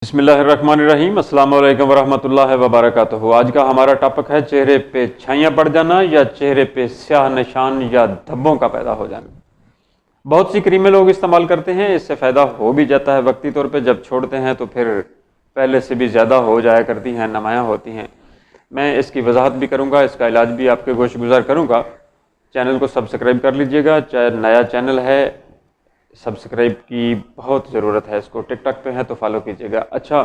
بسم اللہ الرحمن الرحیم۔ السلام علیکم ورحمۃ اللہ وبرکاتہ۔ آج کا ہمارا ٹاپک ہے چہرے پہ چھائیاں پڑ جانا یا چہرے پہ سیاہ نشان یا دھبوں کا پیدا ہو جانا۔ بہت سی کریمیں لوگ استعمال کرتے ہیں، اس سے فائدہ ہو بھی جاتا ہے وقتی طور پہ، جب چھوڑتے ہیں تو پھر پہلے سے بھی زیادہ ہو جایا کرتی ہیں، نمایاں ہوتی ہیں۔ میں اس کی وضاحت بھی کروں گا، اس کا علاج بھی آپ کے گوش گزار کروں گا۔ چینل کو سبسکرائب کر لیجئے گا، چاہے نیا چینل ہے، سبسکرائب کی بہت ضرورت ہے، اس کو ٹک ٹاک پہ ہے تو فالو کیجیے گا۔ اچھا،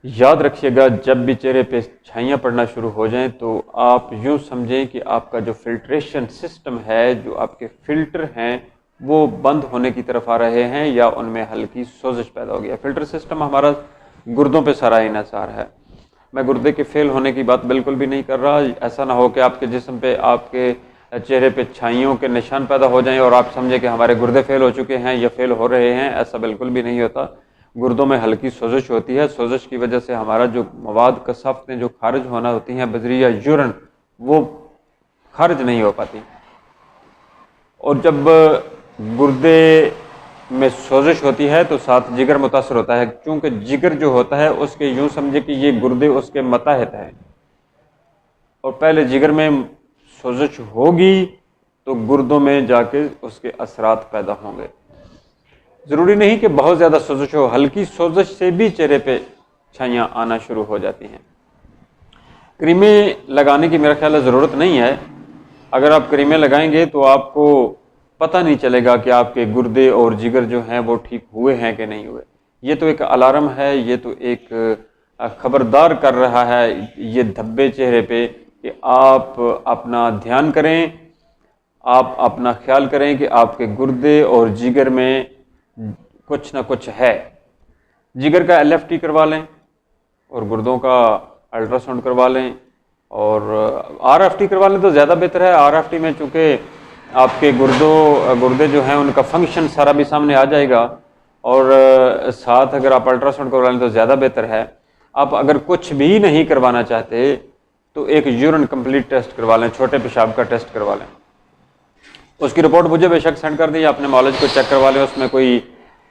یاد رکھیے گا، جب بھی چہرے پہ چھائیاں پڑنا شروع ہو جائیں تو آپ یوں سمجھیں کہ آپ کا جو فلٹریشن سسٹم ہے، جو آپ کے فلٹر ہیں، وہ بند ہونے کی طرف آ رہے ہیں یا ان میں ہلکی سوزش پیدا ہو گیا۔ فلٹر سسٹم ہمارا گردوں پہ سارا انحصار ہے۔ میں گردے کے فیل ہونے کی بات بالکل بھی نہیں کر رہا۔ ایسا نہ ہو کہ آپ کے جسم پہ، آپ کے چہرے پہ چھائیوں کے نشان پیدا ہو جائیں اور آپ سمجھیں کہ ہمارے گردے فیل ہو چکے ہیں یا فیل ہو رہے ہیں۔ ایسا بالکل بھی نہیں ہوتا۔ گردوں میں ہلکی سوزش ہوتی ہے، سوزش کی وجہ سے ہمارا جو مواد کثافتیں جو خارج ہونا ہوتی ہیں بذریعہ یورن، وہ خارج نہیں ہو پاتی۔ اور جب گردے میں سوزش ہوتی ہے تو ساتھ جگر متاثر ہوتا ہے، کیونکہ جگر جو ہوتا ہے اس کے یوں سمجھے کہ یہ گردے اس کے ماتحت ہیں، اور پہلے جگر میں سوزش ہوگی تو گردوں میں جا کے اس کے اثرات پیدا ہوں گے۔ ضروری نہیں کہ بہت زیادہ سوزش ہو، ہلکی سوزش سے بھی چہرے پہ چھائیاں آنا شروع ہو جاتی ہیں۔ کریمیں لگانے کی میرا خیال ہے ضرورت نہیں ہے۔ اگر آپ کریمیں لگائیں گے تو آپ کو پتہ نہیں چلے گا کہ آپ کے گردے اور جگر جو ہیں وہ ٹھیک ہوئے ہیں کہ نہیں ہوئے۔ یہ تو ایک الارم ہے، یہ تو ایک خبردار کر رہا ہے یہ دھبے چہرے پہ کہ آپ اپنا دھیان کریں، آپ اپنا خیال کریں کہ آپ کے گردے اور جگر میں کچھ نہ کچھ ہے۔ جگر کا LFT کروا لیں اور گردوں کا الٹرا ساؤنڈ کروا لیں، اور RFT کروا لیں تو زیادہ بہتر ہے۔ RFT میں چونکہ آپ کے گردے جو ہیں ان کا فنکشن سارا بھی سامنے آ جائے گا، اور ساتھ اگر آپ الٹرا ساؤنڈ کروا لیں تو زیادہ بہتر ہے۔ آپ اگر کچھ بھی نہیں کروانا چاہتے تو ایک یورن کمپلیٹ ٹیسٹ کروا لیں، چھوٹے پیشاب کا ٹیسٹ کروا لیں۔ اس کی رپورٹ مجھے بے شک سینڈ کر دیں، اپنے معالج کو چیک کروا لیں، اس میں کوئی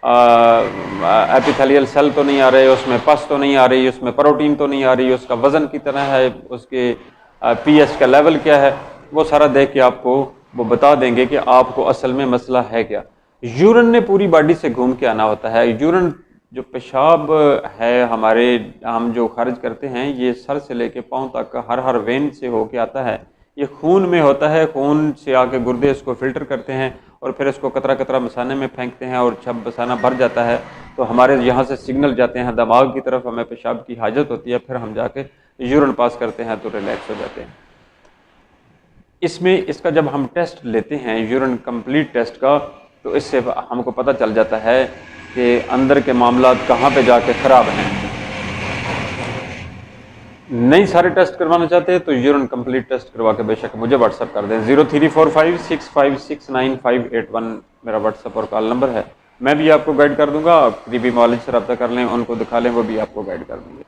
ایپیتھیلیل سیل تو نہیں آ رہے، اس میں پس تو نہیں آ رہی، اس میں پروٹین تو نہیں آ رہی، اس کا وزن کتنا ہے، اس کے PS کا لیول کیا ہے، وہ سارا دیکھ کے آپ کو وہ بتا دیں گے کہ آپ کو اصل میں مسئلہ ہے کیا۔ یورن نے پوری باڈی سے گھوم کے آنا ہوتا ہے۔ یورن جو پیشاب ہے ہمارے، ہم جو خارج کرتے ہیں، یہ سر سے لے کے پاؤں تک ہر وین سے ہو کے آتا ہے، یہ خون میں ہوتا ہے، خون سے آ کے گردے اس کو فلٹر کرتے ہیں اور پھر اس کو قطرہ قطرہ مثانے میں پھینکتے ہیں، اور جب مثانہ بھر جاتا ہے تو ہمارے یہاں سے سگنل جاتے ہیں دماغ کی طرف، ہمیں پیشاب کی حاجت ہوتی ہے، پھر ہم جا کے یورن پاس کرتے ہیں تو ریلیکس ہو جاتے ہیں۔ اس کا جب ہم ٹیسٹ لیتے ہیں یورن کمپلیٹ ٹیسٹ کا، تو اس سے ہم کو پتہ چل جاتا ہے کہ اندر کے معاملات کہاں پہ جا کے خراب ہیں۔ نہیں سارے ٹیسٹ کروانا چاہتے ہیں تو یورن کمپلیٹ ٹیسٹ کروا کے بے شک مجھے واٹس ایپ کر دیں۔ 0345656981 میرا واٹس ایپ اور کال نمبر ہے۔ میں بھی آپ کو گائیڈ کر دوں گا، قریبی معالج سے رابطہ کر لیں، ان کو دکھا لیں، وہ بھی آپ کو گائیڈ کر دیں گے۔